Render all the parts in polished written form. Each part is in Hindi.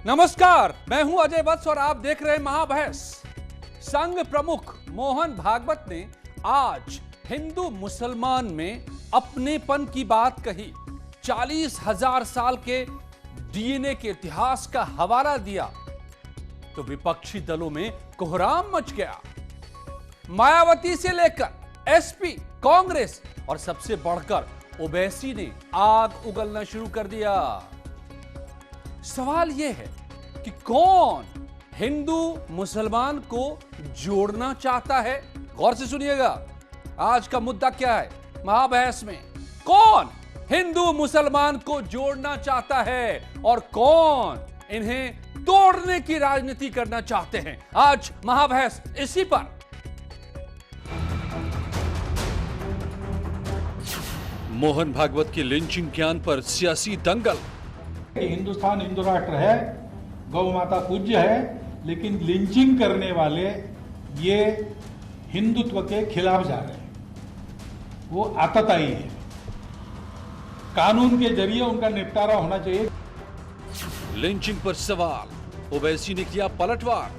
नमस्कार, मैं हूं अजय वत्स और आप देख रहे हैं महाबहस। संघ प्रमुख मोहन भागवत ने आज हिंदू मुसलमान में अपनेपन की बात कही। 40,000 साल के डीएनए के इतिहास का हवाला दिया तो विपक्षी दलों में कोहराम मच गया। मायावती से लेकर एसपी, कांग्रेस और सबसे बढ़कर ओवैसी ने आग उगलना शुरू कर दिया। सवाल यह है कि कौन हिंदू मुसलमान को जोड़ना चाहता है। गौर से सुनिएगा, आज का मुद्दा क्या है महाबहस में। कौन हिंदू मुसलमान को जोड़ना चाहता है और कौन इन्हें तोड़ने की राजनीति करना चाहते हैं। आज महाबहस इसी पर। मोहन भागवत की लिंचिंग ज्ञान पर सियासी दंगल। हिंदुस्तान हिंदू राष्ट्र है, गौ माता पूज्य है, लेकिन लिंचिंग करने वाले ये हिंदुत्व के खिलाफ जा रहे हैं। वो आतताई है। कानून के जरिए उनका निपटारा होना चाहिए। लिंचिंग पर सवाल, ओवैसी ने किया पलटवार।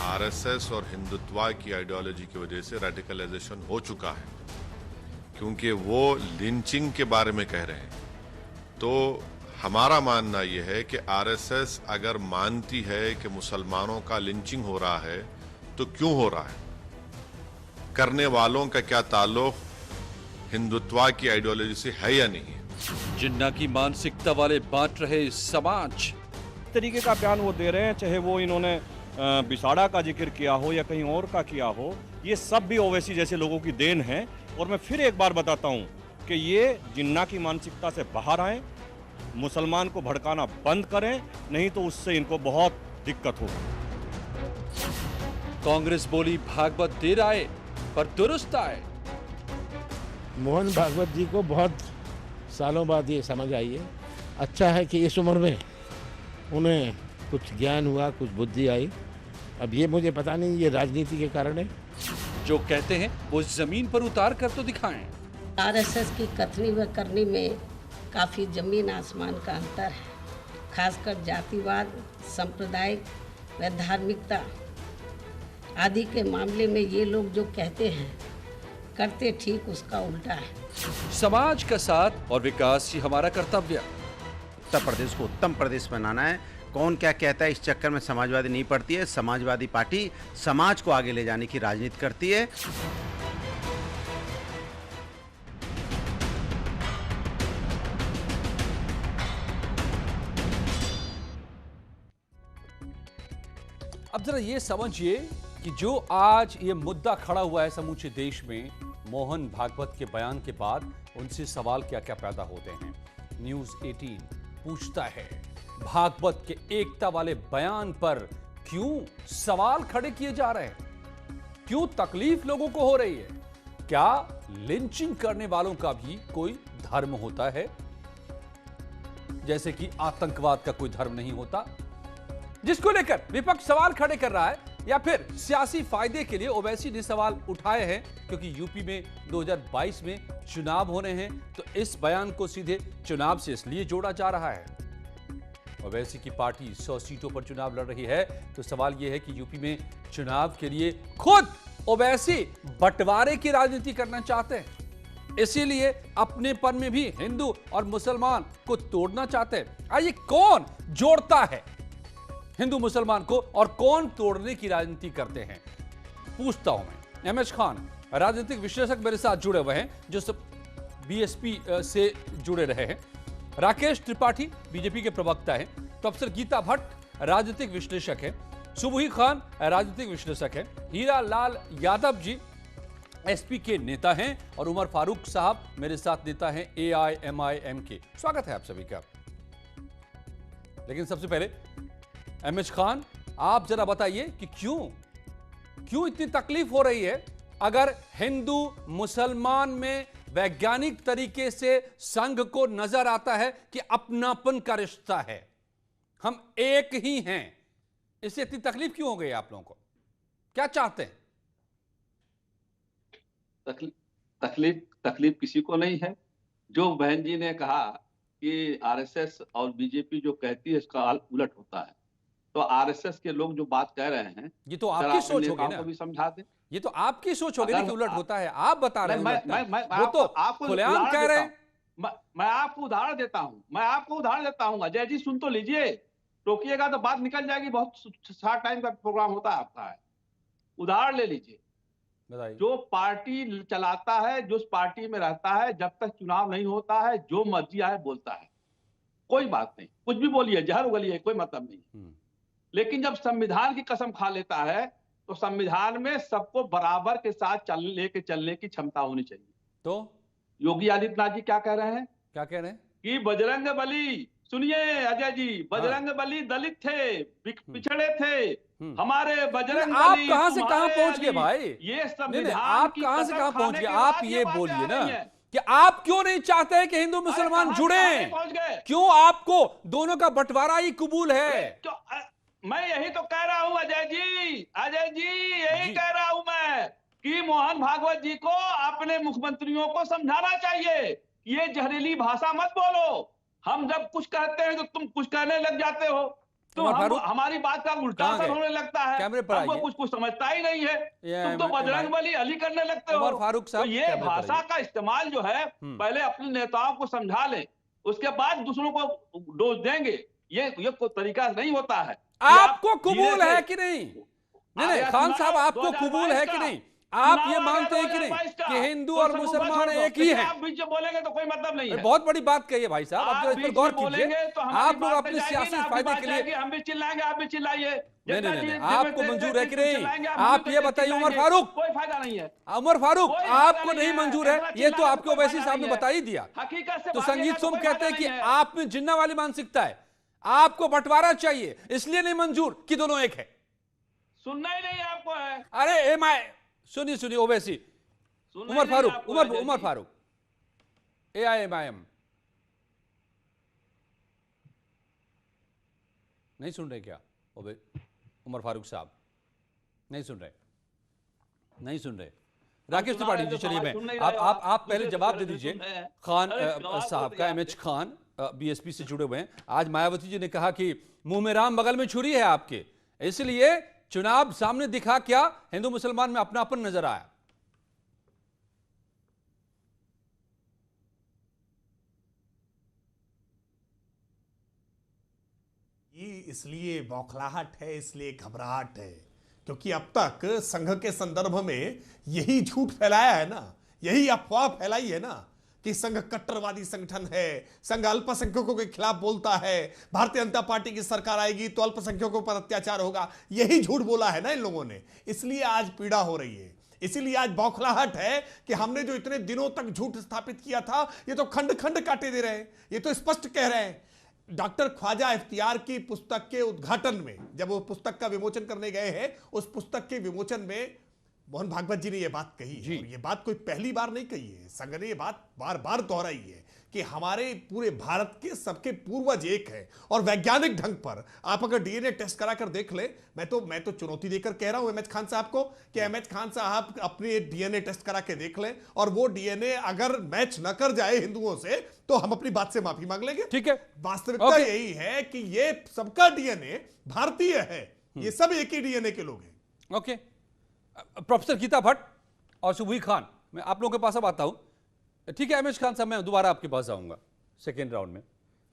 आरएसएस और हिंदुत्व की आइडियोलॉजी की वजह से रेडिकलाइजेशन हो चुका है, क्योंकि वो लिंचिंग के बारे में कह रहे हैं। तो हमारा मानना यह है कि आरएसएस अगर मानती है कि मुसलमानों का लिंचिंग हो रहा है तो क्यों हो रहा है, करने वालों का क्या ताल्लुक हिंदुत्व की आइडियोलॉजी से है या नहीं है। जिन्ना की मानसिकता वाले बांट रहे समाज। तरीके का बयान वो दे रहे हैं, चाहे वो इन्होंने बिसाड़ा का जिक्र किया हो या कहीं और का किया हो, ये सब भी ओवैसी जैसे लोगों की देन है। और मैं फिर एक बार बताता हूं कि ये जिन्ना की मानसिकता से बाहर आए, मुसलमान को भड़काना बंद करें, नहीं तो उससे इनको बहुत दिक्कत होगी। कांग्रेस बोली भागवत देर आए पर दुरुस्त आए। मोहन भागवत जी को बहुत सालों बाद ये समझ आई है। अच्छा है कि इस उम्र में उन्हें कुछ ज्ञान हुआ, कुछ बुद्धि आई। अब ये मुझे पता नहीं ये राजनीति के कारण है। जो कहते हैं वो जमीन पर उतार कर तो दिखाएं। आरएसएस की कथनी व करनी में काफ़ी जमीन आसमान का अंतर है। खासकर जातिवाद, सांप्रदायिक व धार्मिकता आदि के मामले में ये लोग जो कहते हैं करते ठीक उसका उल्टा है। समाज का साथ और विकास ही हमारा कर्तव्य। उत्तर प्रदेश को उत्तम प्रदेश बनाना है। कौन क्या कहता है इस चक्कर में समाजवादी नहीं पड़ती है। समाजवादी पार्टी समाज को आगे ले जाने की राजनीति करती है। अब जरा ये समझिए कि जो आज ये मुद्दा खड़ा हुआ है समूचे देश में, मोहन भागवत के बयान के बाद उनसे सवाल क्या क्या पैदा होते हैं। न्यूज़ 18 पूछता है, भागवत के एकता वाले बयान पर क्यों सवाल खड़े किए जा रहे हैं, क्यों तकलीफ लोगों को हो रही है। क्या लिंचिंग करने वालों का भी कोई धर्म होता है, जैसे कि आतंकवाद का कोई धर्म नहीं होता, जिसको लेकर विपक्ष सवाल खड़े कर रहा है, या फिर सियासी फायदे के लिए ओवैसी ने सवाल उठाए हैं क्योंकि यूपी में 2022 में चुनाव होने हैं, तो इस बयान को सीधे चुनाव से इसलिए जोड़ा जा रहा है। ओवैसी की पार्टी 100 सीटों पर चुनाव लड़ रही है, तो सवाल यह है कि यूपी में चुनाव के लिए खुद ओवैसी बंटवारे की राजनीति करना चाहते हैं, इसीलिए अपनेपन में भी हिंदू और मुसलमान को तोड़ना चाहते हैं। आइए, कौन जोड़ता है हिंदू मुसलमान को और कौन तोड़ने की राजनीति करते हैं, पूछता हूं मैं। एमएच खान राजनीतिक विश्लेषक मेरे साथ जुड़े हुए हैं, जो सब बीएसपी से जुड़े रहे हैं। राकेश त्रिपाठी बीजेपी के प्रवक्ता हैं। प्रोफेसर गीता भट्ट राजनीतिक विश्लेषक हैं। सुबही खान राजनीतिक विश्लेषक हैं। हीरा लाल यादव जी एसपी के नेता हैं और उमर फारूक साहब मेरे साथ नेता हैं एआईएमआईएम के। स्वागत है आप सभी का। लेकिन सबसे पहले एमएच खान, आप जरा बताइए कि क्यों इतनी तकलीफ हो रही है अगर हिंदू मुसलमान में वैज्ञानिक तरीके से संघ को नजर आता है कि अपनापन का रिश्ता है, हम एक ही हैं, इससे इतनी तकलीफ क्यों हो गई आप लोगों को? क्या चाहते हैं? तकलीफ किसी को नहीं है। जो बहन जी ने कहा कि आरएसएस और बीजेपी जो कहती है इसका उलट होता है। तो आरएसएस के लोग जो बात कह रहे हैं, ये तो जरा आपकी अपने सोच होगी नेताओं ना, को भी समझा दें। ये तो आपकी सोच होगी ना कि उलट होता है, आप बता रहे हैं मैं उलट ना। मैं वो तो आपको खुलेआम उदाहरण कह देता रहे हूं। हैं। मैं आपको उदाहरण देता हूं। अजय जी सुन तो लीजिए, टोकिएगा तो बात निकल जाएगी, बहुत शॉर्ट टाइम का प्रोग्राम होता है आपका। उदाहरण ले लीजिए, बताइए। जो पार्टी चलाता है, जो उस पार्टी में रहता है, जब तक चुनाव नहीं होता है जो मर्जी आए बोलता है, कोई बात नहीं, कुछ भी बोलिए, जहर उगलिए, कोई मतलब नहीं। लेकिन जब संविधान की कसम खा लेता है तो संविधान में सबको बराबर के साथ लेके चलने की क्षमता होनी चाहिए। तो योगी आदित्यनाथ जी क्या कह रहे हैं? क्या कह रहे हैं? कि बजरंग बली, सुनिए अजय जी, बजरंग बली दलित थे, पिछड़े थे, हमारे बजरंग आप बली, कहां से कहां तुम्हारे पहुंच गए अली, भाई? ये नहीं, संविधान आप की कहां से कसम कहां पहुंच खाने गए? के आप बाद ये बातें बोलिए आ ना रही हैं। कि आप क्यों नहीं चाहते हैं कि हिंदू मुसलमान जुड़े? पहुंच गए क्यों आपको दोनों का बंटवारा ही कबूल है? मैं यही तो कह रहा हूं अजय जी, यही कह रहा हूं मैं कि मोहन भागवत जी को अपने मुख्यमंत्रियों को समझाना चाहिए कि ये जहरीली भाषा मत बोलो। हम जब कुछ कहते हैं तो तुम कुछ कहने लग जाते हो, तो हमारी बात का उल्टा असर होने लगता है। हमको कुछ समझता ही नहीं है, तुम तो बजरंग बली अली करने लगते हो। फारूक साहब, तो ये भाषा का इस्तेमाल जो है, पहले अपने नेताओं को समझा लें, उसके बाद दूसरों को डोज देंगे। ये कोई तरीका नहीं होता है। आपको कबूल है कि नहीं? नहीं, खान साहब, आपको कबूल है कि नहीं? आप ये मानते हैं कि नहीं कि हिंदू और मुसलमान एक ही हैं? आप बीच में बोलेंगे तो कोई मतलब नहीं है। बहुत बड़ी बात कही है भाई साहब, आप इस पर गौर कीजिए। तो आप लोग अपने सियासी फायदे के लिए, हम भी चिल्लाएंगे, आप भी चिल्लाइए। नहीं, आपको मंजूर है कि नहीं? आप ये बताइए उमर फारूक। कोई फायदा नहीं है उमर फारूक, आपको नहीं मंजूर है, ये तो आपके ओवैसी साहब ने बता ही दिया। हकीकत से तो संगीत सोम कहते हैं कि आप में जिन्ना वाली मानसिकता है, आपको बंटवारा चाहिए, इसलिए नहीं मंजूर कि दोनों एक है। सुनना ही नहीं आपको है। अरे सुनिए ओवैसी, उमर फारूक, AIMIM नहीं सुन रहे क्या? उमर फारूक साहब नहीं सुन रहे। राकेश त्रिपाठी जी, चलिए मैं आप पहले जवाब दे दीजिए। खान साहब का, MH खान BSP से जुड़े हुए हैं। आज मायावती जी ने कहा कि मुंह में राम बगल में छुरी है आपके, इसलिए चुनाव सामने दिखा क्या हिंदू मुसलमान में अपनापन नजर आया। ये इसलिए बौखलाहट है, इसलिए घबराहट है क्योंकि अब तक संघ के संदर्भ में यही झूठ फैलाया है ना, यही अफवाह फैलाई है ना कि संघ कट्टरवादी संगठन है, संघ अल्पसंख्यकों के खिलाफ बोलता है, भारतीय जनता पार्टी की सरकार आएगी तो अल्पसंख्यकों पर अत्याचार होगा। यही झूठ बोला है ना इन लोगों ने, इसलिए आज पीड़ा हो रही है, इसीलिए आज बौखलाहट है कि हमने जो इतने दिनों तक झूठ स्थापित किया था ये तो खंड खंड काटे दे रहे हैं, ये तो स्पष्ट कह रहे हैं। डॉक्टर ख्वाजा इफ्तियार की पुस्तक के उद्घाटन में जब वो पुस्तक का विमोचन करने गए हैं, उस पुस्तक के विमोचन में मोहन भागवत जी ने यह बात कही है, और ये बात कोई पहली बार नहीं कही है, संघ ने ये बात बार बार दोहराई है कि हमारे पूरे भारत के सबके पूर्वज एक है। और वैज्ञानिक ढंग पर आप अगर DNA टेस्ट करा कर देख ले, मैं तो चुनौती देकर कह रहा हूं MH खान साहब को कि MH खान साहब अपने DNA टेस्ट करा के देख लें, और वो DNA अगर मैच न कर जाए हिंदुओं से तो हम अपनी बात से माफी मांग लेंगे। ठीक है, वास्तविकता यही है कि ये सबका DNA भारतीय है, ये सब एक ही DNA के लोग हैं। ओके, प्रोफेसर गीता भट्ट और सुबही खान, मैं आप लोगों के पास अब आता हूं। ठीक है MH खान साहब, मैं दोबारा आपके पास आऊंगा सेकेंड राउंड में,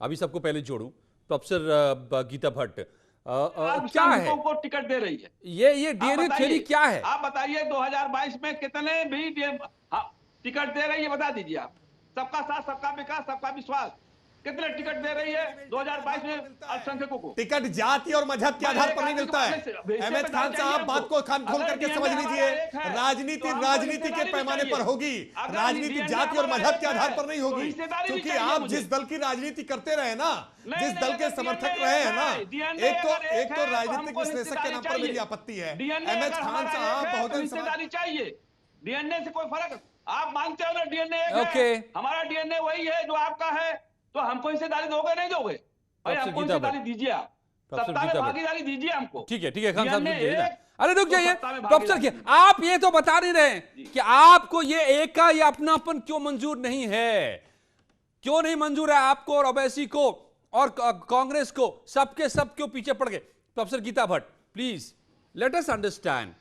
अभी सबको पहले जोड़ूं। प्रोफेसर गीता भट्ट, क्या है को टिकट दे रही है ये DNA थ्योरी क्या है? आप बताइए 2022 में कितने भी टिकट दे रही है, बता दीजिए आप। सबका साथ, सबका विकास, सबका विश्वास, कितने टिकट दे रही है 2022 में अल्पसंख्यकों को? टिकट जाति और मजहब के आधार पर नहीं मिलता है। MH खान साहब, बात को खान खोल करके समझ लीजिए, राजनीति के पैमाने पर होगी, राजनीति जाति और मजहब के आधार पर नहीं होगी, क्योंकि आप जिस दल की राजनीति करते रहे ना, जिस दल के समर्थक रहे हैं ना, एक तो राजनीतिक विश्लेषक के नाम पर मेरी आपत्ति है। MH खान साहब बहुजन समाज चाहिए, DNA से कोई फर्क, आप मानते हो ना DNA ओके, हमारा DNA वही है जो आपका है, तो हमको हिस्सेदारी दोगे नहीं दोगे? भाई हमको हिस्सेदारी दीजिए, आप सत्ता में भागीदारी दीजिए हमको। ठीक है खान साहब, अरे रुक जाइए प्रोफेसर, आप ये तो बता नहीं रहे कि आपको ये एक का ये अपनापन क्यों मंजूर नहीं है। क्यों नहीं मंजूर है आपको और ओवैसी को और कांग्रेस को? सबके सब क्यों पीछे पड़ गए? Professor Geeta Bhatt, please let us understand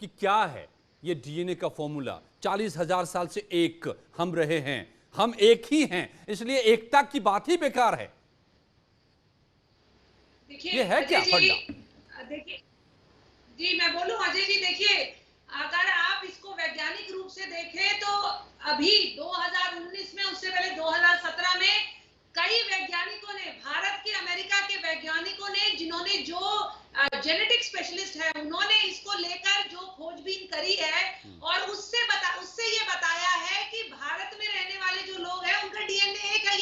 कि क्या है ये डीएनए का फॉर्मूला। 40,000 साल से एक हम रहे हैं, हम एक ही हैं, इसलिए एकता की बात ही बेकार है। ये है क्या फंडा? देखिए जी, मैं बोलूं अजय जी, देखिए अगर आप इसको वैज्ञानिक रूप से देखें तो अभी 2019 में, उससे पहले 2017 में कई वैज्ञानिकों ने, भारत के, अमेरिका के वैज्ञानिकों ने, जिन्होंने जो जेनेटिक स्पेशलिस्ट है, उन्होंने इसको लेकर जो खोजबीन करी है और उससे ये बताया है कि भारत में रहने वाले जो लोग हैं उनका डीएनए एक है।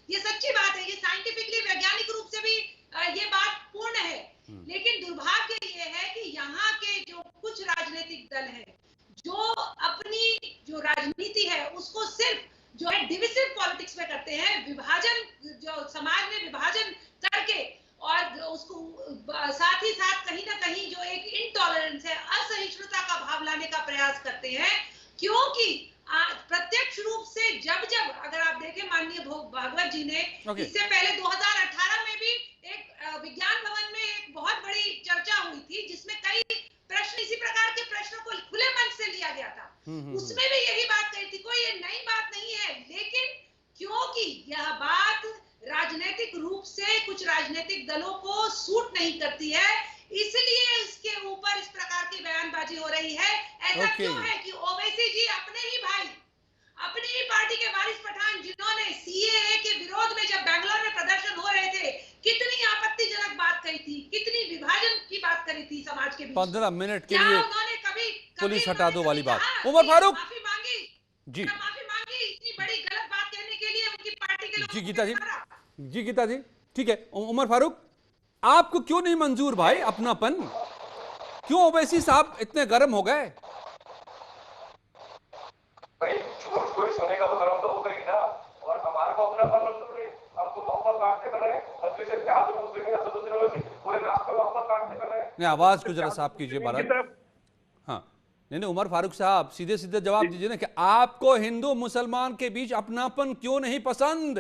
ये सच्ची बात है, ये साइंटिफिकली वैज्ञानिक रूप से भी ये बात पूर्ण है। लेकिन दुर्भाग्य ये है कि यहाँ के जो कुछ राजनीतिक दल हैं, जो अपनी जो राजनीति है उसको सिर्फ जो है डिविसिव पॉलिटिक्स में करते हैं, विभाजन, जो समाज में विभाजन करके, और उसको साथ ही साथ कहीं ना कहीं जो एक इंटॉलरेंस है, असहिष्णुता का भाव लाने का प्रयास करते हैं। क्योंकि प्रत्यक्ष रूप से जब अगर आप देखें, माननीय भागवत जी ने इससे पहले 2018 में भी एक विज्ञान भवन में एक बहुत बड़ी चर्चा हुई थी, जिसमें कई प्रश्न, इसी प्रकार के प्रश्नों को खुले मंच से लिया गया था। उसमें भी यही बात कही थी, कोई ये नई बात नहीं है। लेकिन क्योंकि यह बात राजनीतिक रूप से कुछ राजनीतिक दलों को सूट नहीं करती है, इसलिए इसके ऊपर इस प्रकार की बयानबाजी हो रही है। ऐसा क्यों है कि ओवैसी जी अपने ही भाई, अपनी ही पार्टी के वारिस पठान, जिन्होंने सीएए के विरोध में जब बैंगलोर में प्रदर्शन हो रहे थे, कितनी आपत्तिजनक बात कही थी, कितनी विभाजन की बात करी थी समाज के बीच। 15 मिनट के लिए उन्होंने कभी पुलिस हटा दो वाली बात। उमर फारूक माफी मांगी जी, माफी मांगी इतनी बड़ी गलत बात कहने के लिए उनकी पार्टी के लोग। जी गीता जी ठीक है। उमर फारूक, आपको क्यों नहीं मंजूर भाई अपनापन? क्यों ओवैसी साहब इतने गर्म हो गए? सुनेगा तो गर्म तो होगा ही ना, और हमारे को अपनापन मंजूर नहीं। हमको मोहब्बत काटने कर रहे हैं, अच्छे से क्या पूरे रास्ते मोहब्बत काटने कर रहे हैं। नहीं, आवाज को जरा साफ कीजिए भारत। हाँ, नहीं उमर फारूक साहब, सीधे सीधे जवाब दीजिए ना कि आपको हिंदू मुसलमान के बीच अपनापन क्यों नहीं पसंद?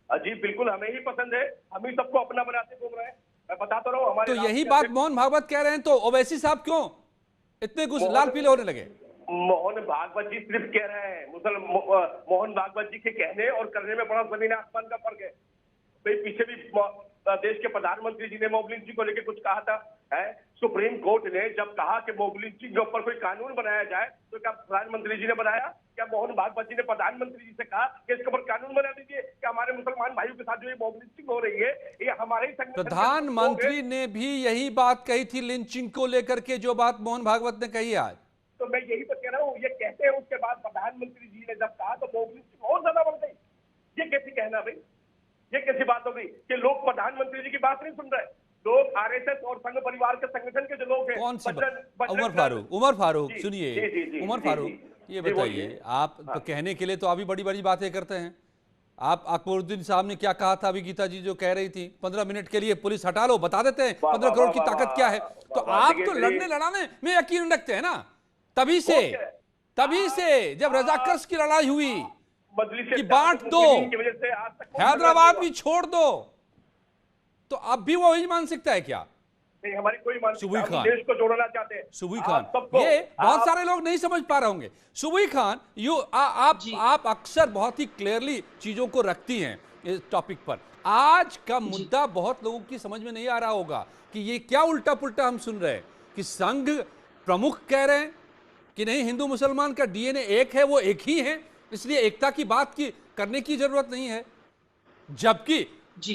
जी बिल्कुल, हमें ही पसंद है, हम ही सबको अपना बनाते घूम रहे हैं। मैं बताता रहा हूँ, हमारे तो यही बात मोहन भागवत कह रहे हैं, तो ओवैसी साहब क्यों इतने लाल पीले होने लगे? मोहन भागवत जी सिर्फ कह रहे हैं, मोहन भागवत जी के कहने और करने में बड़ा जमीन आसमान का फर्क है। पीछे भी देश के प्रधानमंत्री जी ने मॉब लिंचिंग को लेकर कुछ कहा था, है सुप्रीम कोर्ट ने जब कहा कि मॉब लिंचिंग के ऊपर कोई कानून बनाया जाए, तो क्या प्रधानमंत्री जी ने बनाया? क्या मोहन भागवत जी ने प्रधानमंत्री जी से कहा कि इसके ऊपर कानून बना दीजिए कि हमारे मुसलमान भाइयों के साथ जो ये मॉब लिंचिंग हो रही है, ये हमारे ही संगठन। प्रधानमंत्री ने भी यही बात कही थी लिंचिंग को लेकर के, जो बात मोहन भागवत ने कही आज। तो मैं यही तो कह रहा हूँ, ये कहते हैं उसके बाद प्रधानमंत्री जी ने जब कहा तो मॉब लिंचिंग और ज्यादा बढ़ गई। ये कैसी कहना भाई, ये कैसी बात हो गई कि लोग प्रधानमंत्री जी की बात नहीं सुन रहे? लोग आरएसएस और संघ परिवार के संगठन के जो लोग हैं, कौन सी उमर फारूक सुनिए, उमर फारूक ये बताइए, आप तो कहने के लिए तो अभी बड़ी बड़ी बातें करते हैं। आप अकबरुद्दीन साहब ने क्या कहा था अभी, गीता जी जो कह रही थी 15 मिनट के लिए पुलिस हटा लो, बता देते हैं 15 करोड़ की ताकत क्या है। तो आप तो लड़ने लड़ाने में यकीन रखते हैं ना, तभी से जब रजाकर्स की लड़ाई हुई कि बांट दो, हैदराबाद भी छोड़ दो, तो अब भी वो वही मानसिकता है क्या? नहीं, हमारी कोई मानसिकता, हम देश को जोड़ना चाहते हैं। सुबुई खान, ये बहुत सारे लोग नहीं समझ पा रहे होंगे। सुबुई खान, आप अक्सर बहुत ही क्लियरली चीजों को रखती हैं इस टॉपिक पर। आज का मुद्दा बहुत लोगों की समझ में नहीं आ रहा होगा कि ये क्या उल्टा पुल्टा हम सुन रहे हैं कि संघ प्रमुख कह रहे हैं कि नहीं, हिंदू मुसलमान का डीएनए एक है, वो एक ही है, इसलिए एकता की बात करने की जरूरत नहीं है। जबकि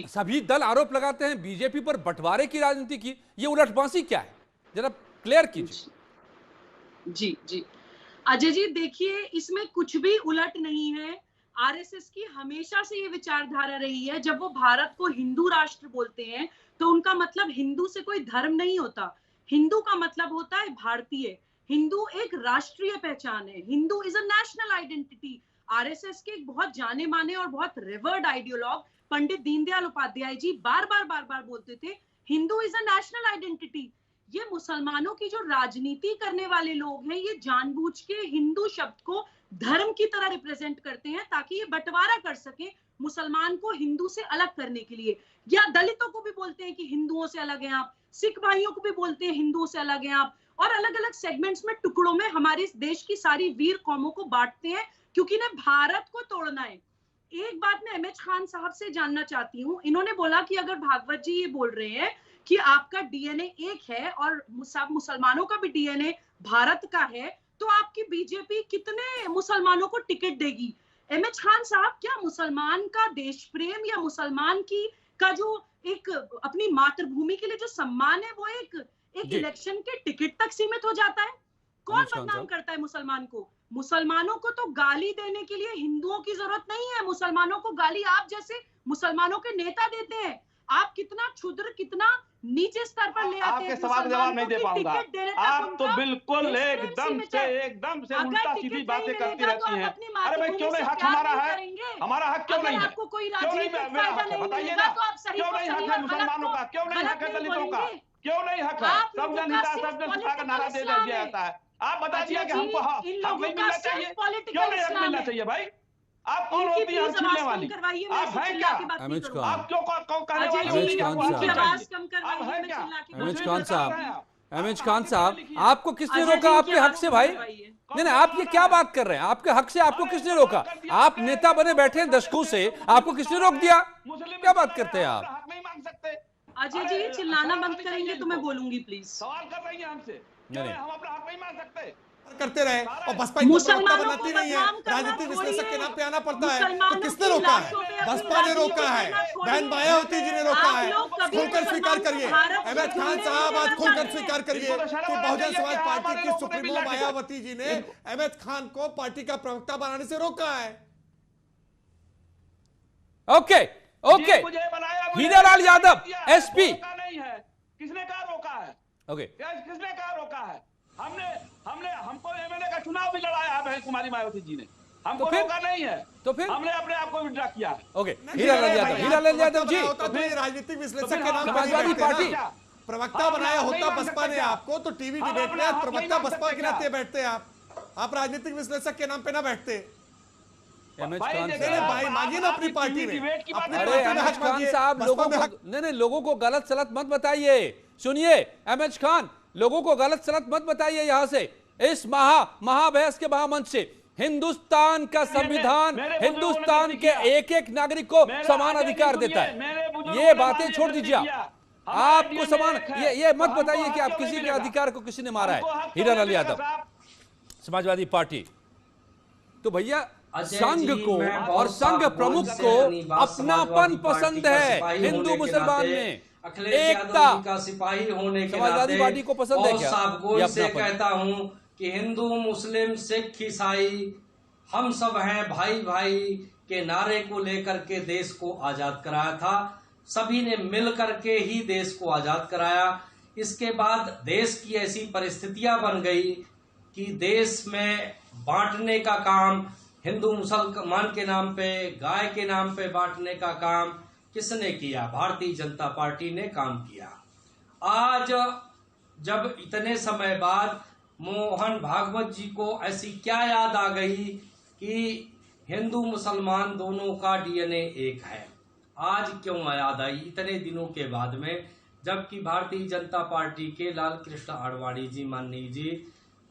सभी दल आरोप लगाते हैं बीजेपी पर बंटवारे की राजनीति की। ये उलटबांसी क्या है, जरा क्लियर कीजिए। जी अजय जी, देखिए इसमें कुछ भी उलट नहीं है। आरएसएस की हमेशा से ये विचारधारा रही है, जब वो भारत को हिंदू राष्ट्र बोलते हैं तो उनका मतलब हिंदू से कोई धर्म नहीं होता। हिंदू का मतलब होता है भारतीय। हिंदू एक राष्ट्रीय पहचान है। Hindu is a national identity. RSS के एक बहुत जाने माने और बहुत रिवर्ड आइडियोलॉग पंडित दीनदयाल उपाध्याय जी बार बार बोलते थे, Hindu is a national identity. ये मुसलमानों की जो राजनीति करने वाले लोग हैं, ये जानबूझ के हिंदू शब्द को धर्म की तरह रिप्रेजेंट करते हैं, ताकि ये बंटवारा कर सके मुसलमान को हिंदू से अलग करने के लिए। या दलितों को भी बोलते हैं कि हिंदुओं से अलग हैं आप, सिख भाइयों को भी बोलते हैं हिंदुओं से अलग हैं आप, और अलग अलग सेगमेंट्स में, टुकड़ों में हमारे इस देश की सारी वीर कौमों को बांटते हैं, क्योंकि इन्हें भारत को तोड़ना है। एक बात मैं एमएच खान साहब से जानना चाहती हूँ, इन्होंने बोला कि अगर भागवत जी ये बोल रहे हैं कि आपका डीएनए एक है और सब मुसलमानों का भी डीएनए भारत का है, तो आपकी बीजेपी कितने मुसलमानों को टिकट देगी? एमएच खान साहब, क्या मुसलमान का देश प्रेम या मुसलमान की का जो एक अपनी मातृभूमि के लिए जो सम्मान है, वो एक इलेक्शन के टिकट तक सीमित हो जाता है? कौन बदनाम करता है मुसलमान को? मुसलमानों को तो गाली देने के लिए हिंदुओं की जरूरत नहीं है, मुसलमानों को गाली आप जैसे मुसलमानों के नेता देते हैं। आप कितना क्षुद्र, कितना नीचे स्तर पर ले आते हैं। आपके सवाल का जवाब नहीं दे पाऊंगा। आप तो बिल्कुल एकदम से उल्टा सीधी बातें करती रहती हैं। अरे भाई, क्यों नहीं हक हमारा है? हमारा हक क्यों नहीं है? क्यों नहीं मेरा हक है? बताइए ना, क्यों नहीं हक है मुसलमानों का? क्यों नहीं हक है दलितों का? क्यों नहीं हक है? सब जन हिता सब जन सुखा का नारा दे दिया जाता है। आप बता दिया कि हमको हक नहीं मिलना चाहिए। क्यों नहीं हक मिलना चाहिए भाई? आप कौन होती है छीनने वाली? आप हैं क्या? आप क्यों कहने वाली होती है? एमएच खान साहब, आपको किसने रोका आपके हक से भाई? नहीं, आप ये क्या बात कर रहे हैं? आपके हक से आपको किसने रोका? आप नेता बने बैठे हैं दशकों से, आपको किसने रोक दिया? क्या बात करते हैं आप? हक नहीं मांग सकते। अजय जी, चिल्लाना बंद करेंगे तो मैं बोलूंगी प्लीज। सवाल कर रही है हमसे, हम अपना हक नहीं मांग सकते? करते रहे और बसपा इनको प्रवक्ता बनाती नहीं है, राजनीतिक विश्लेषक के नाम पे आना पड़ता है। तो किसने रोका है? बसपा ने रोका है, बहन मायावती जी ने रोका है। खुलकर स्वीकार करिए एमएच खान साहब, आज खुलकर स्वीकार करिए कि बहुजन समाज पार्टी की सुप्रीमो मायावती जी ने एमएच खान को पार्टी का प्रवक्ता बनाने से रोका है। ओके, हीरालाल यादव एसपी, किसने कहा रोका है? ओके, किसने कहा रोका है? हमको एमएलए का चुनाव भी लड़ाया है कुमारी मायावती जी ने, हमको रोका नहीं है। तो फिर हमने अपने आप को विड्रॉ किया है। ओके, हीरालाल यादव जी, राजनीतिक विश्लेषक के नाम समाजवादी पार्टी प्रवक्ता बनाया होता बसपा ने आपको, तो टीवी डिबेट में प्रवक्ता बसपा के नाते बैठते आप राजनीतिक विश्लेषक के नाम पे ना बैठते। भाई मांगिए ना अपनी पार्टी में। अरे एमएच खान साहब, लोगों को गलत सलत मत बताइए। सुनिए एमएच खान, लोगों को गलत सलत मत बताइए। यहां से इस महाबहस के महामंच से हिंदुस्तान का संविधान हिंदुस्तान के एक एक नागरिक को समान अधिकार देता है। ये बातें छोड़ दीजिए। आपको समान ये मत बताइए कि आप किसी के अधिकार को किसी ने मारा है। हीरालाल यादव, समाजवादी पार्टी, तो भैया संघ को और संघ प्रमुख को अपनापन पसंद है हिंदू मुसलमान में, एकता का सिपाही होने के समाजवादी पार्टी को पसंद है क्या? साबगोई से कहता हूं कि हिंदू मुस्लिम सिख ईसाई हम सब हैं भाई भाई के नारे को लेकर के देश को आजाद कराया था। सभी ने मिल करके ही देश को आजाद कराया। इसके बाद देश की ऐसी परिस्थितियां बन गई कि देश में बांटने का काम, हिंदू मुसलमान के नाम पे, गाय के नाम पे बांटने का काम किसने किया? भारतीय जनता पार्टी ने काम किया। आज जब इतने समय बाद मोहन भागवत जी को ऐसी क्या याद आ गई कि हिंदू मुसलमान दोनों का डीएनए एक है? आज क्यों याद आई इतने दिनों के बाद में, जबकि भारतीय जनता पार्टी के लाल कृष्ण आडवाणी जी, माननीय जी,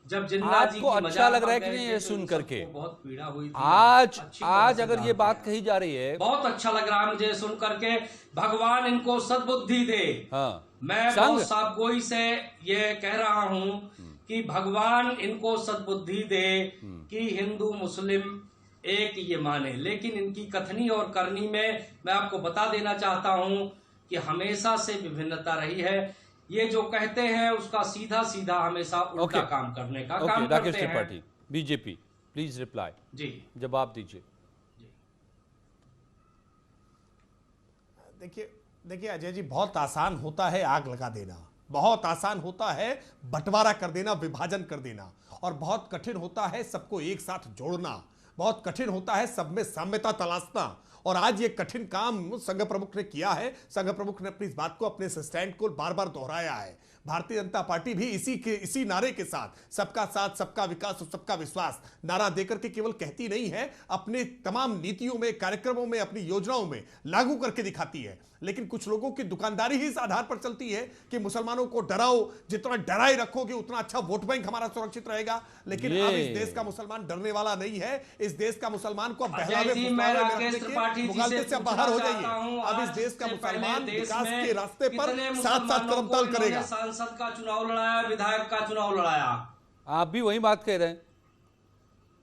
जब जिन्ना जी आपको अच्छा लग रहा है कि नहीं ये सुन करके? बहुत पीड़ा हुई थी। आज अगर ये बात कही जा रही है, बहुत अच्छा लग रहा है मुझे सुन करके। भगवान इनको सद्बुद्धि दे। मैं बहुत साबगोई से ये कह रहा हूं कि भगवान इनको सद्बुद्धि दे कि हिंदू मुस्लिम एक ये माने। लेकिन इनकी कथनी और करनी में मैं आपको बता देना चाहता हूं कि हमेशा से विभिन्नता रही है। ये जो कहते हैं उसका सीधा सीधा हमेशा उल्टा काम करने का काम करते हैं। Party BJP, please reply. जी, जवाब दीजिए। देखिए अजय जी, बहुत आसान होता है आग लगा देना, बहुत आसान होता है बंटवारा कर देना, विभाजन कर देना, और बहुत कठिन होता है सबको एक साथ जोड़ना, बहुत कठिन होता है सब में साम्यता तलाशना। और आज ये कठिन काम संघ प्रमुख ने किया है। संघ प्रमुख ने अपनी इस बात को, अपने स्टैंड को बार बार दोहराया है। भारतीय जनता पार्टी भी इसी नारे के साथ सबका विकास और सबका विश्वास नारा देकर के केवल कहती नहीं है, अपने तमाम नीतियों में, कार्यक्रमों में, अपनी योजनाओं में लागू करके दिखाती है। लेकिन कुछ लोगों की दुकानदारी ही इस आधार पर चलती है कि मुसलमानों को डराओ, जितना डराए रखोगे उतना अच्छा वोट बैंक हमारा सुरक्षित रहेगा। लेकिन अब इस देश का मुसलमान डरने वाला नहीं है। इस देश का मुसलमान को बहलावे मुगालते से बाहर हो जाइए। अब इस देश का मुसलमान विकास के रास्ते पर साथ साथ कदम करेगा। सांसद का चुनाव लड़ाया, विधायक का चुनाव लड़ाया। आप भी वही बात कह रहे हैं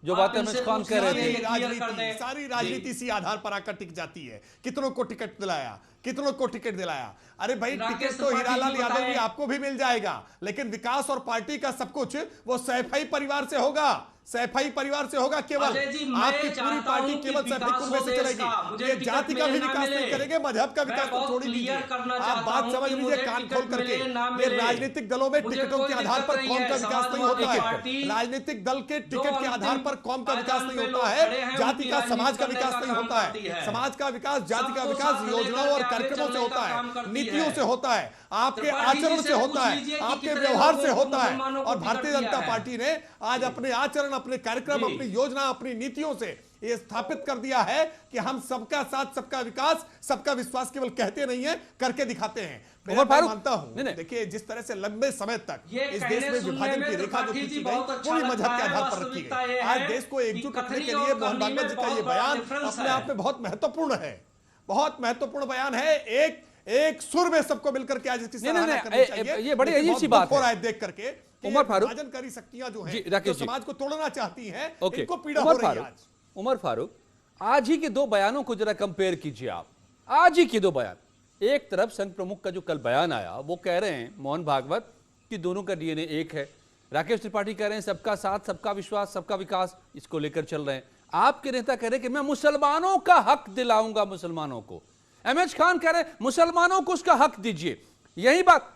जो बातें अमित खान कह रहे थे। सारी राजनीति इसी आधार पर आकर टिक जाती है। कितनों को टिकट दिलाया, कितनों को टिकट दिलाया। अरे भाई, टिकट तो हीरालाल यादव भी आपको भी मिल जाएगा, लेकिन विकास और पार्टी का सब कुछ वो सैफई परिवार से होगा, सैफई परिवार से होगा। केवल आपकी पूरी पार्टी केवल सैफई कुनबे से चलेगी। ये जाति का भी विकास नहीं करेंगे, मजहब का विकास तो छोड़ ही दीजिए। आप बात समझ लीजिए कान खोल करके। ये राजनीतिक दलों में टिकटों के आधार पर कौम का विकास नहीं होता है। राजनीतिक दल के टिकट के आधार पर कौम का विकास नहीं होता है। जाति का, समाज का विकास नहीं होता है। समाज का विकास, जाति का विकास योजनाओं और कार्यक्रमों से होता है, नीतियों से होता है, आपके आचरण से होता है, आपके व्यवहार से होता है। और भारतीय जनता पार्टी ने आज अपने आचरण, अपने कार्यक्रम, अपनी योजना, अपनी नीतियों से ये स्थापित कर दिया है कि हम सबका साथ, सबका विकास, सबका विश्वास केवल कहते नहीं है, करके दिखाते हैं। मैं मानता हूं, देखिए जिस तरह से लंबे समय तक इस देश में विभाजन की रेखा जो खींची गई वो भी मजहब के आधार पर रखी गई। आज देश को एकजुट रखने के लिए मोहन भागवत जी का ये बयान अपने आप में बहुत महत्वपूर्ण है, बहुत महत्वपूर्ण बयान है। एक सुर में सबको मिलकर के आज इसकी सराहना करनी चाहिए। ये बड़ी अजीब सी बात है देख करके। उमर फारूक, विभाजनकारी शक्तियां जो हैं, जो समाज को तोड़ना चाहती हैं, इनको पीड़ा हो उमर रही है आज। उमर फारूक, आज ही के दो बयानों को जरा कंपेयर कीजिए आप। आज ही के दो बयान, एक तरफ संघ प्रमुख का जो कल बयान आया वो कह रहे हैं मोहन भागवत कि दोनों का डीएनए एक है। राकेश त्रिपाठी कह रहे हैं सबका साथ, सबका विश्वास, सबका विकास, इसको लेकर चल रहे हैं। आपके नेता कह रहे हैं कि मैं मुसलमानों का हक दिलाऊंगा मुसलमानों को। अमित खान कह रहे हैं मुसलमानों को उसका हक दीजिए। यही बात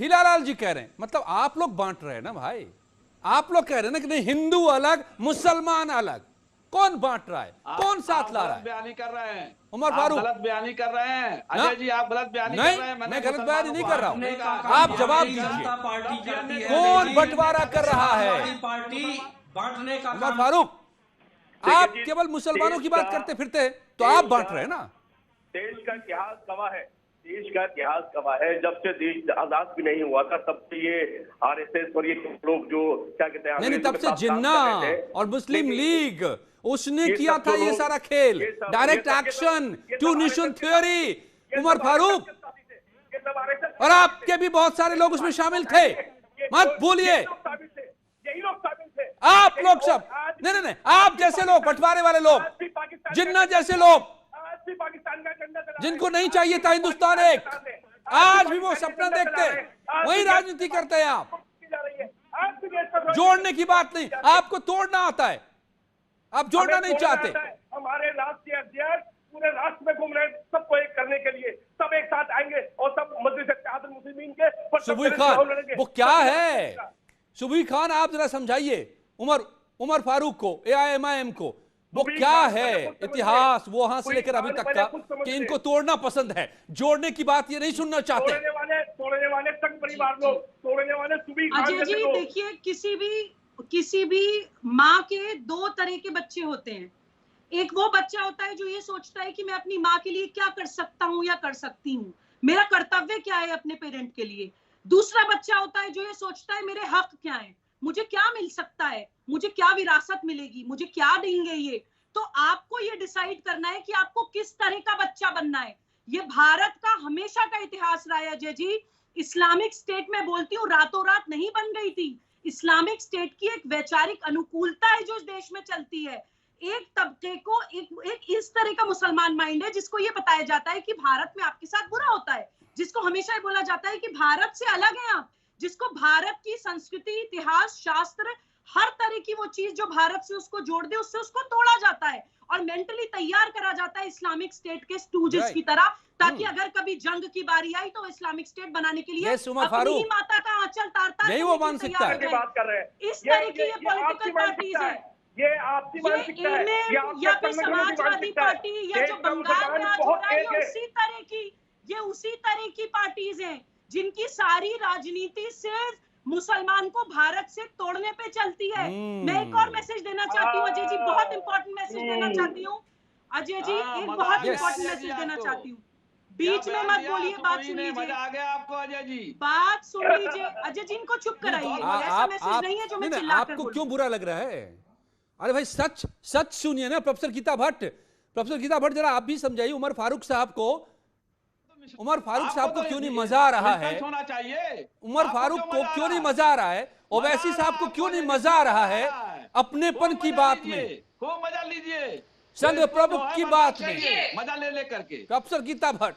हीरालाल जी कह रहे हैं। मतलब आप लोग बांट रहे हैं ना भाई, आप लोग कह रहे हैं ना कि नहीं हिंदू अलग मुसलमान अलग। कौन बांट रहा है, कौन साथ ला रहा है? बयानी कर रहे हैं उमर फारूक, गलत बयानी कर रहे हैं। अजय जी आप गलत बयानी कर रहे हैं। मैं गलत बयानी नहीं कर रहा हूं, आप जवाब दीजिए। कौन बंटवारा कर रहा है? पार्टी बांटने का। उमर फारूक, आप केवल मुसलमानों की बात करते फिरते हैं, तो आप बांट रहे हैं ना। देश का इतिहास गवाह है, देश का इतिहास गवाह है। जब से देश आजाद भी नहीं हुआ था तब से ये आरएसएस और ये लोग जो क्या कहते हैं, नहीं, तब से जिन्ना और मुस्लिम लीग उसने किया था ये सारा खेल, direct action, two nation theory. Omar Farooq, और आपके भी बहुत सारे लोग उसमें शामिल थे, मत भूलिए। आप लोग सब, नहीं, आप जैसे लोग, बंटवारे वाले लोग, जिन्ना जैसे लोग, जिनको नहीं चाहिए था हिंदुस्तान एक, आज भी वो सपना देखते हैं, वही राजनीति करते हैं। आप जोड़ने की बात नहीं, आपको तोड़ना आता है, आप जोड़ना नहीं चाहते। हमारे राष्ट्रीय अध्यक्ष पूरे राष्ट्र में घूम रहे हैं सबको एक करने के लिए। सब एक साथ आएंगे और सब मजलिस इत्तेहादुल मुस्लिमीन के सुबही खान, वो क्या है सुबही खान, आप जरा समझाइए उमर फारूक को, एआईएमआईएम को, वो क्या है इतिहास वो वहां से लेकर अभी तक का कि इनको तोड़ना पसंद है, जोड़ने की बात ये नहीं सुनना चाहते। तोड़ने वाले संघ परिवार लोग, तोड़ने वाले सुबही खान अजय जी देखिए, किसी भी माँ के दो तरह के बच्चे होते हैं। एक वो बच्चा होता है जो ये सोचता है कि मैं अपनी माँ के लिए क्या कर सकता हूँ या कर सकती हूँ, मेरा कर्तव्य क्या है अपने पेरेंट के लिए। दूसरा बच्चा होता है जो ये सोचता है मेरे हक क्या है, मुझे क्या मिल सकता है, मुझे क्या विरासत मिलेगी, मुझे क्या देंगे ये। तो आपको ये डिसाइड करना है कि आपको किस तरह का बच्चा बनना है। ये भारत का हमेशा का इतिहास रहा है अजय जी। इस्लामिक स्टेट में बोलती हूँ रातों रात नहीं बन गई थी। इस्लामिक स्टेट की एक वैचारिक अनुकूलता है जो इस देश में चलती है। एक तबके को एक इस तरह का मुसलमान माइंड है जिसको ये बताया जाता है कि भारत में आपके साथ बुरा होता है, जिसको हमेशा ये बोला जाता है कि भारत से अलग है आप, जिसको भारत की संस्कृति, इतिहास, शास्त्र, हर तरह की वो चीज जो भारत से उसको जोड़ दे उससे उसको तोड़ा जाता है और मेंटली तैयार करा जाता है इस्लामिक स्टेट के स्टूजेस की तरह, ताकि अगर कभी जंग की बारी आई तो इस्लामिक स्टेट बनाने के लिए अपनी ही माता का आंचल तारता है। वो मानसिकता है, इस तरह की ये पॉलिटिकल पार्टीज है, ये आपकी मानसिकता है, या फिर समाजवादी पार्टी या जो बंगाल में आज हो रहा है, ये उसी तरह की पार्टीज हैं जिनकी सारी राजनीति सिर्फ मुसलमान को भारत से तोड़ने पे चलती है। मैं एक और मैसेज देना चाहती हूँ अजय जी, बहुत इंपॉर्टेंट मैसेज देना चाहती हूँ अजय जी, एक बहुत इंपॉर्टेंट मैसेज देना चाहती हूँ। बीच में मत बोलिए, बात सुन लीजिए। मजा आ गया आपको अजय जी? बात सुन लीजिए अजय जी, इनको चुप कराइए। ऐसा मैसेज नहीं है जो मैं चिल्लाकर आपको क्यों बुरा लग रहा है? अरे भाई सच सुनिए ना प्रोफेसर गीता भट्ट। प्रोफेसर गीता भट्ट जरा आप भी समझाइए उमर फारूक साहब को क्यों नहीं मजा आ रहा है? होना चाहिए। उमर फारूक को क्यों नहीं मजा आ रहा है? ओवैसी साहब को क्यों नहीं मजा आ रहा है? अपनेपन की बात में खूब मजा लीजिए, संघ प्रमुख की बात में मजा ले करके। Professor Geeta Bhatt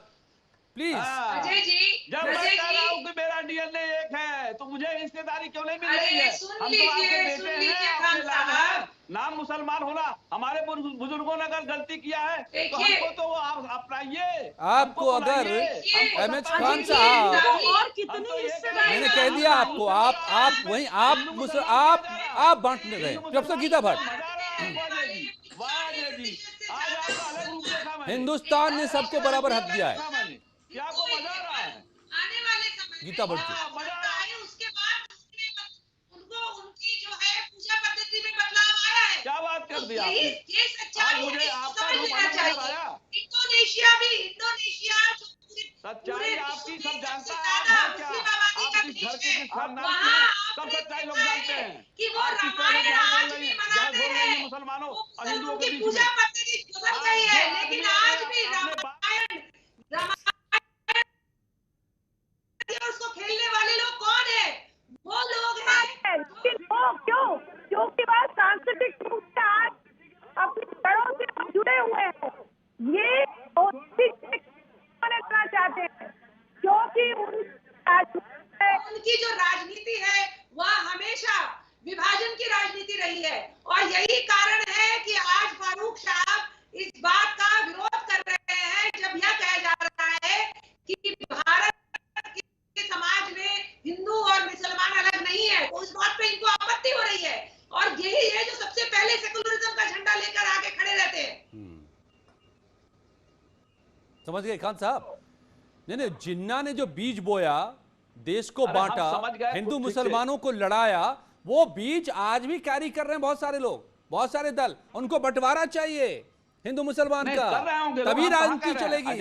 please. अजय जी, जब मैं कह रहा हूं कि मेरा डीएनए एक है तो मुझे हिस्सेदारी क्यों नहीं मिल रही है? हम तो आपके बेटे हैं, आपके लाल हैं। नाम मुसलमान होना, हमारे बुजुर्गों ने अगर गलती किया है तो हमको तो वो आप अपनाइए। आपको अगर एमएच खान साहब, मैंने कह दिया आपको, आप वहीं आप बांटने गए। प्रोफेसर गीता भट्ट, हिंदुस्तान ने सबको बराबर हक दिया है। क्या आपको मजा आ रहा है? आने वाले समय गीता भट्ट जी, उसके बाद उनको उनकी जो है पूजा पद्धति में बदलाव आया है। क्या बात कर दिया आपने? ये सच्चाई मुझे आपका इंडोनेशिया सच्चाई आपकी सब जानता है। आप किस घर के किस खानदान के, सब सच्चाई लोग जानते हैं कि वो रामायण आज भी मनाते हैं मुसलमानों और हिंदुओं के बीच पूजा पद्धति बदल गई है, लेकिन आज भी रामायण उसको खेलने वाले लोग कौन है? वो लोग हैं। क्योंकि वह सांस्कृतिक रूप से आज अपनी जड़ों से जुड़े हुए हैं। ये करना चाहते हैं क्योंकि उनकी जो राजनीति है वह हमेशा विभाजन की राजनीति रही है, और यही कारण है कि आज फारूक साहब इस बात का विरोध कर रहे हैं जब यह कहा जा रहा है कि भारत के समाज में हिंदू और मुसलमान अलग नहीं है। उस बात पे इनको आपत्ति हो रही है, और यही है जो सबसे पहले सेकुलरिज्म का झंडा लेकर आगे खड़े रहते हैं। समझ गए खान साहब? नहीं, जिन्ना ने जो बीज बोया, देश को बांटा, हिंदू मुसलमानों को लड़ाया, वो बीज आज भी कैरी कर रहे हैं बहुत सारे लोग, बहुत सारे दल। उनको बंटवारा चाहिए हिंदू मुसलमान का, तभी राजनीति चलेगी।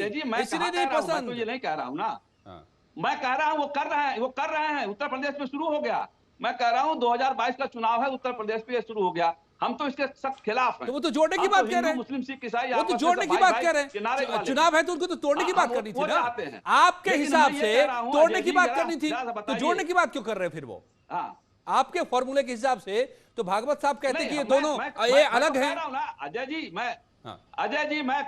इसलिए नहीं पसंद। तो ये नहीं कह रहा हूँ ना, मैं कह रहा हूँ वो कर रहे हैं। उत्तर प्रदेश में शुरू हो गया। मैं कह रहा हूँ 2022 का चुनाव है, उत्तर प्रदेश में शुरू हो गया। हम तो इसके सख्त खिलाफ हैं। तो वो तो जोड़ने की बात कह रहे हैं, मुस्लिम सिख ईसाई, वो तो जोड़ने की बात कह रहे हैं। चुनाव है तो उनको तो तोड़ने की बात करनी थी ना। आपके हिसाब से तोड़ने की बात करनी थी, तो जोड़ने की बात क्यों कर रहे हैं फिर वो? आपके फॉर्मूले के हिसाब से तो भागवत साहब कहते हैं कि ये दोनों ये अलग हैं। अजय जी मैं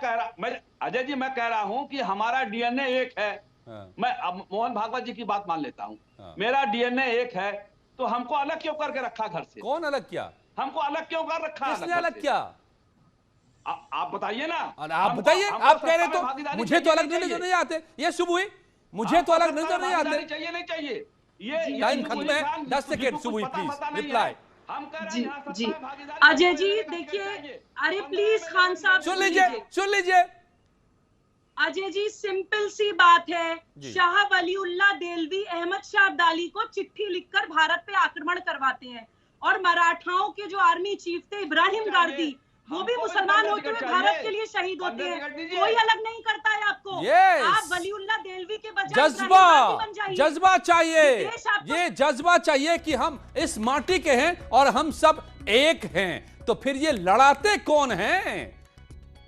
कह रहा हूं कि हमारा डीएनए एक है। मैं अब मोहन भागवत जी की बात मान लेता हूं, मेरा डीएनए एक है, तो हमको अलग क्यों करके रखा घर से? कौन अलग किया? हमको अलग क्यों कर रखा? किसने अलग किया? आप बताइए ना। आप बताइए। आप कह रहे तो मुझे तो अलग नजर नहीं आते। ये शुभ हुई, मुझे तो अलग नजर नहीं आते। चाहिए नहीं चाहिए? ये टाइम खत्म है, 10 सेकेंड। शुभ हुई प्लीज रिप्लाई। जी अजय जी देखिए, अरे प्लीज खान साहब सुन लीजिए। अजय जी सिंपल सी बात है, शाह वलीउल्लाह देलवी अहमद शाह अब्दाली को चिट्ठी लिखकर भारत पे आक्रमण करवाते हैं, और मराठाओं के जो आर्मी चीफ थे इब्राहिम गार्दी, वो भी मुसलमान होते हुए भारत के लिए शहीद होते हैं। कोई अलग नहीं करता है आपको। आप वलीउल्लाह देलवी के बजाय जज्बा चाहिए। ये जज्बा चाहिए कि हम इस माटी के हैं और हम सब एक हैं। तो फिर ये लड़ाते कौन हैं?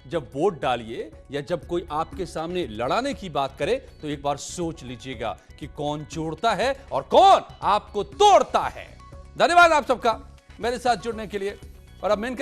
जब वोट डालिए या जब कोई आपके सामने लड़ाने की बात करे तो एक बार सोच लीजिएगा कि कौन जोड़ता है और कौन आपको तोड़ता है। धन्यवाद आप सबका मेरे साथ जुड़ने के लिए। और अब मैं